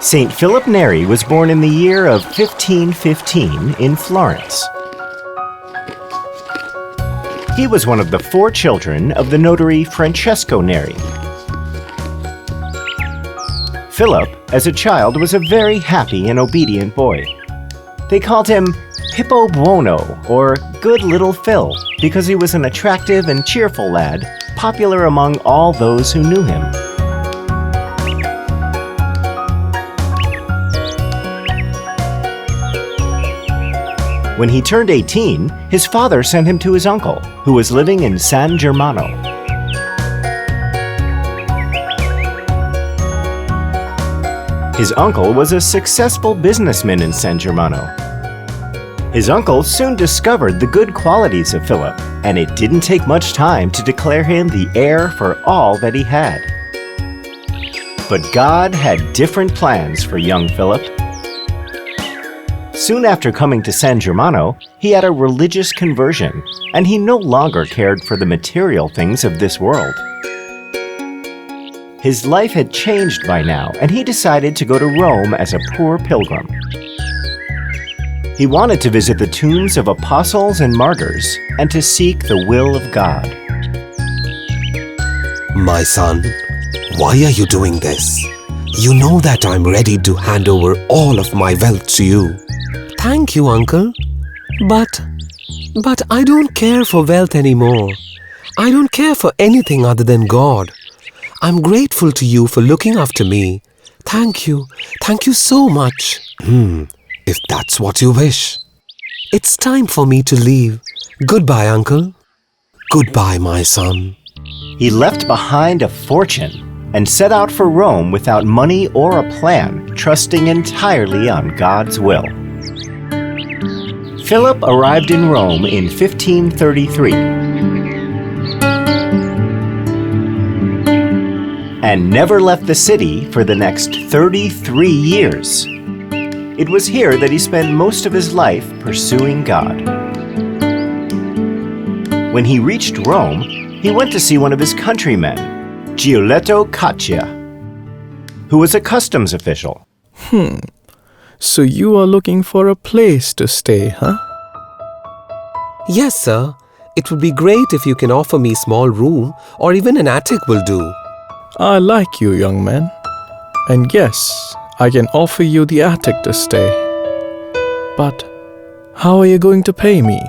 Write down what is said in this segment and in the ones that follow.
Saint Philip Neri was born in the year of 1515 in Florence. He was one of the 4 children of the notary Francesco Neri. Philip, as a child, was a very happy and obedient boy. They called him Pippo Buono, or Good Little Phil, because he was an attractive and cheerful lad, popular among all those who knew him. When he turned 18, his father sent him to his uncle, who was living in San Germano. His uncle was a successful businessman in San Germano. His uncle soon discovered the good qualities of Philip, and it didn't take much time to declare him the heir for all that he had. But God had different plans for young Philip. Soon after coming to San Germano, he had a religious conversion, and he no longer cared for the material things of this world. His life had changed by now, and he decided to go to Rome as a poor pilgrim. He wanted to visit the tombs of apostles and martyrs and to seek the will of God. My son, why are you doing this? You know that I'm ready to hand over all of my wealth to you. Thank you, uncle. But I don't care for wealth anymore. I don't care for anything other than God. I'm grateful to you for looking after me. Thank you. Thank you so much. If that's what you wish. It's time for me to leave. Goodbye, uncle. Goodbye, my son. He left behind a fortune and set out for Rome without money or a plan, trusting entirely on God's will. Philip arrived in Rome in 1533 and never left the city for the next 33 years. It was here that he spent most of his life pursuing God. When he reached Rome, he went to see one of his countrymen, Giulietto Caccia, who was a customs official. So you are looking for a place to stay, huh? Yes, sir. It would be great if you can offer me a small room or even an attic will do. I like you, young man. And yes, I can offer you the attic to stay. But how are you going to pay me?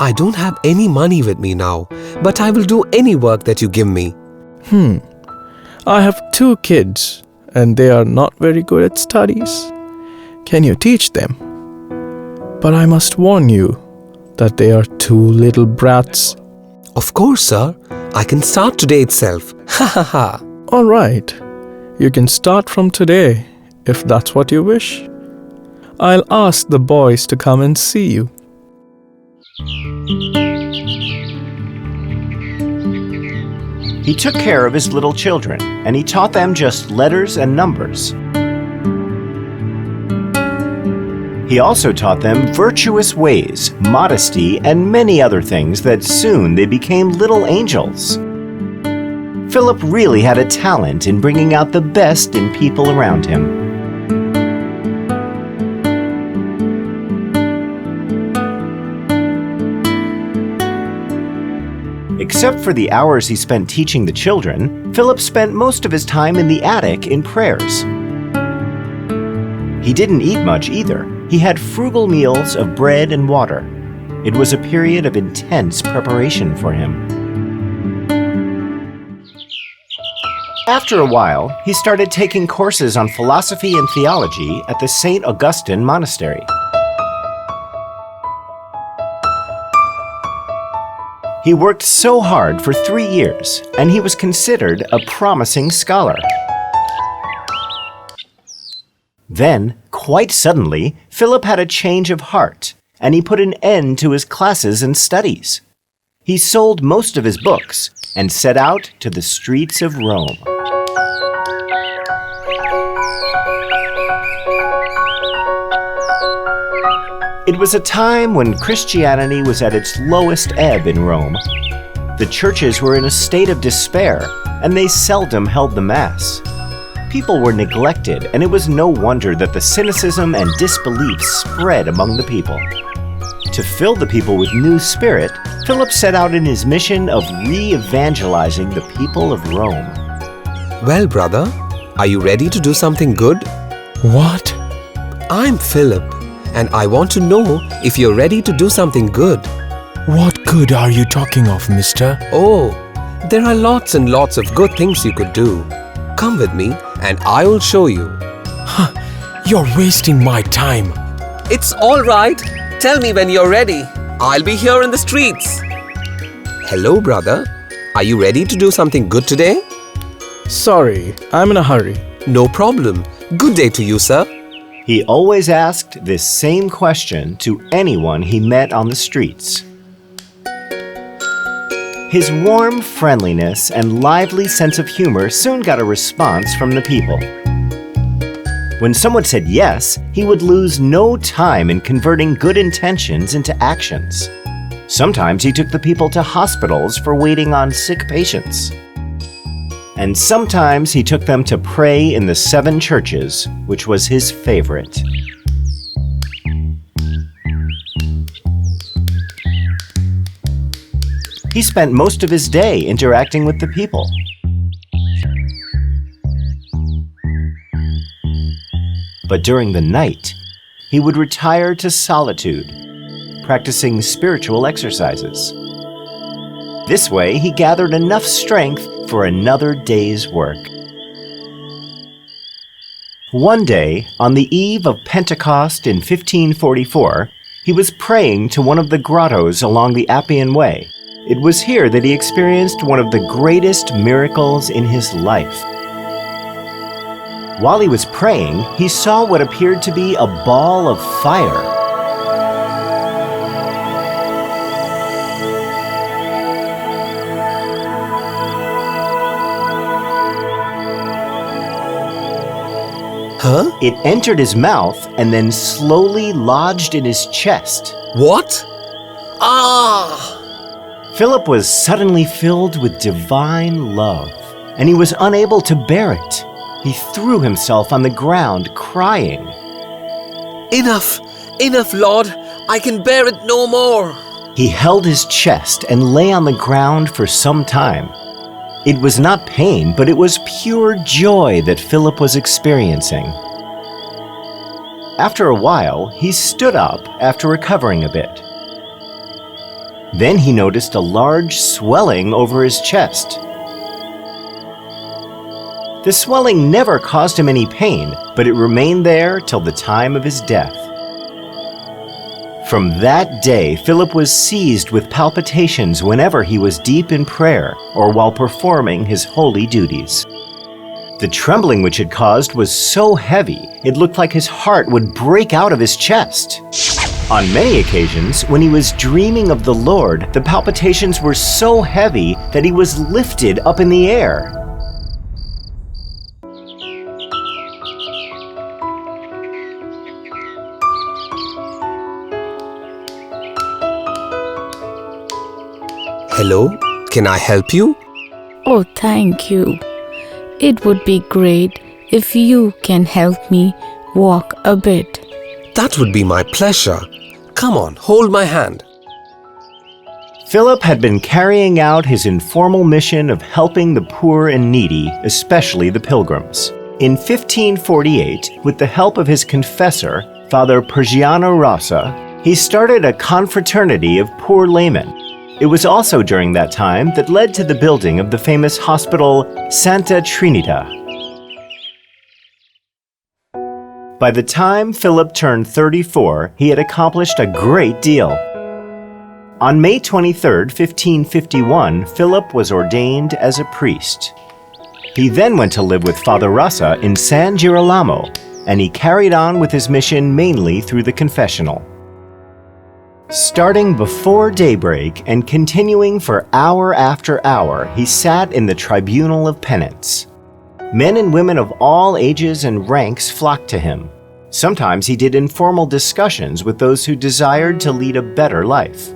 I don't have any money with me now, but I will do any work that you give me. I have 2 kids, and they are not very good at studies. Can you teach them? But I must warn you that they are 2 little brats. Of course, sir. I can start today itself. Ha ha ha. All right. You can start from today, if that's what you wish. I'll ask the boys to come and see you. He took care of his little children, and he taught them just letters and numbers. He also taught them virtuous ways, modesty, and many other things that soon they became little angels. Philip really had a talent in bringing out the best in people around him. Except for the hours he spent teaching the children, Philip spent most of his time in the attic in prayers. He didn't eat much either. He had frugal meals of bread and water. It was a period of intense preparation for him. After a while, he started taking courses on philosophy and theology at the St. Augustine Monastery. He worked so hard for 3 years, and he was considered a promising scholar. Then, quite suddenly, Philip had a change of heart, and he put an end to his classes and studies. He sold most of his books and set out to the streets of Rome. It was a time when Christianity was at its lowest ebb in Rome. The churches were in a state of despair, and they seldom held the Mass. people were neglected, and it was no wonder that the cynicism and disbelief spread among the people. To fill the people with new spirit, Philip set out in his mission of re-evangelizing the people of Rome. Well, brother, are you ready to do something good? What? I'm Philip, and I want to know if you're ready to do something good. What good are you talking of, mister? Oh, there are lots and lots of good things you could do. Come with me, and I will show you. You're wasting my time. It's all right. Tell me when you're ready. I'll be here in the streets. Hello, brother. Are you ready to do something good today? Sorry, I'm in a hurry. No problem. Good day to you, sir. He always asked this same question to anyone he met on the streets. His warm friendliness and lively sense of humor soon got a response from the people. When someone said yes, he would lose no time in converting good intentions into actions. Sometimes he took the people to hospitals for waiting on sick patients. And sometimes he took them to pray in the 7 churches, which was his favorite. He spent most of his day interacting with the people. But during the night, he would retire to solitude, practicing spiritual exercises. This way, he gathered enough strength for another day's work. One day, on the eve of Pentecost in 1544, he was praying to one of the grottos along the Appian Way. It was here that he experienced one of the greatest miracles in his life. While he was praying, he saw what appeared to be a ball of fire. Huh? It entered his mouth and then slowly lodged in his chest. What? Ah! Philip was suddenly filled with divine love, and he was unable to bear it. He threw himself on the ground, crying. Enough! Enough, Lord! I can bear it no more! He held his chest and lay on the ground for some time. It was not pain, but it was pure joy that Philip was experiencing. After a while, he stood up after recovering a bit. Then he noticed a large swelling over his chest. The swelling never caused him any pain, but it remained there till the time of his death. From that day, Philip was seized with palpitations whenever he was deep in prayer or while performing his holy duties. The trembling which it caused was so heavy, it looked like his heart would break out of his chest. On many occasions, when he was dreaming of the Lord, the palpitations were so heavy that he was lifted up in the air. Hello, can I help you? Oh, thank you. It would be great if you can help me walk a bit. That would be my pleasure. Come on, hold my hand. Philip had been carrying out his informal mission of helping the poor and needy, especially the pilgrims. In 1548, with the help of his confessor, Father Pergiano Rossa, he started a confraternity of poor laymen. It was also during that time that led to the building of the famous hospital Santa Trinita. By the time Philip turned 34, he had accomplished a great deal. On May 23, 1551, Philip was ordained as a priest. He then went to live with Father Rossa in San Girolamo, and he carried on with his mission mainly through the confessional. Starting before daybreak and continuing for hour after hour, he sat in the tribunal of penance. Men and women of all ages and ranks flocked to him. Sometimes he did informal discussions with those who desired to lead a better life.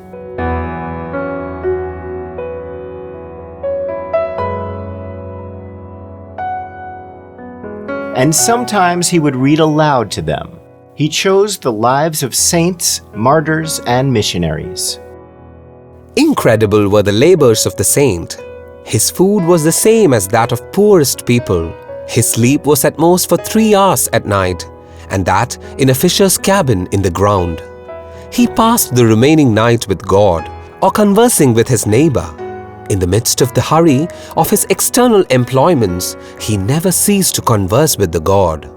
and sometimes he would read aloud to them. He chose the lives of saints, martyrs, and missionaries. Incredible were the labors of the saint. His food was the same as that of poorest people. His sleep was at most for 3 hours at night, and that in a fisher's cabin in the ground. He passed the remaining night with God or conversing with his neighbor. In the midst of the hurry of his external employments, he never ceased to converse with the God.